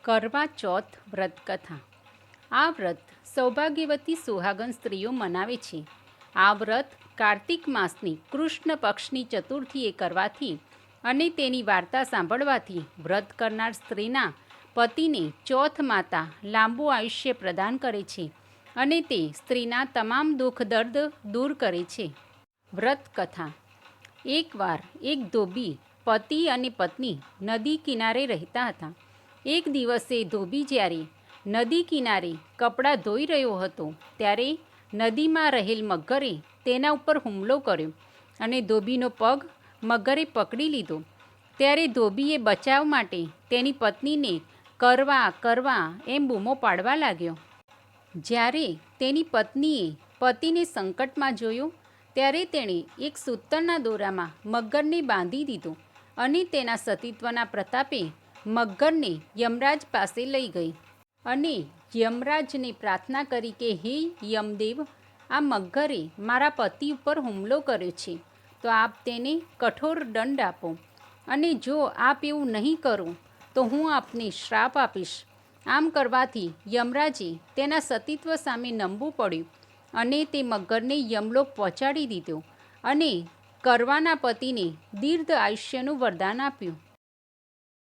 કરવા ચોથ વ્રત કથા. આ વ્રત સૌભાગ્યવતી સુહાગન સ્ત્રીઓ મનાવે છે. આ વ્રત કાર્તિક માસની કૃષ્ણ પક્ષની ચતુર્થીએ કરવાથી અને તેની વાર્તા સાંભળવાથી વ્રત કરનાર સ્ત્રીના પતિને ચોથ માતા લાંબુ આયુષ્ય પ્રદાન કરે છે અને તે સ્ત્રીના તમામ દુઃખ દર્દ દૂર કરે છે. વ્રત કથા. એકવાર એક ધોબી પતિ અને પત્ની નદી કિનારે રહેતા હતા. એક દિવસે ધોબી જ્યારે નદી કિનારે કપડાં ધોઈ રહ્યો હતો ત્યારે નદીમાં રહેલ મગરે તેના ઉપર હુમલો કર્યો અને ધોબીનો પગ મગરે પકડી લીધો. ત્યારે ધોબીએ બચાવ માટે તેની પત્નીને કરવા એમ બૂમો પાડવા લાગ્યો. જ્યારે તેની પત્નીએ પતિને સંકટમાં જોયો ત્યારે તેણે એક સૂતરના દોરામાં મગરને બાંધી દીધો અને તેના સતીત્વના પ્રતાપે મગરને યમરાજ પાસે લઈ ગઈ અને યમરાજને પ્રાર્થના કરી કે હે યમદેવ, આ મગરે મારા પતિ ઉપર હુમલો કર્યો છે તો આપ તેને કઠોર દંડ આપો અને જો આપ એવું નહીં કરો તો હું આપને શ્રાપ આપીશ. આમ કરવાથી યમરાજે તેના સતીત્વ સામે નમવું પડ્યું અને તે મગરને યમલોક પહોંચાડી દીધો અને કરવાના પતિને દીર્ઘ આયુષ્યનું વરદાન આપ્યું.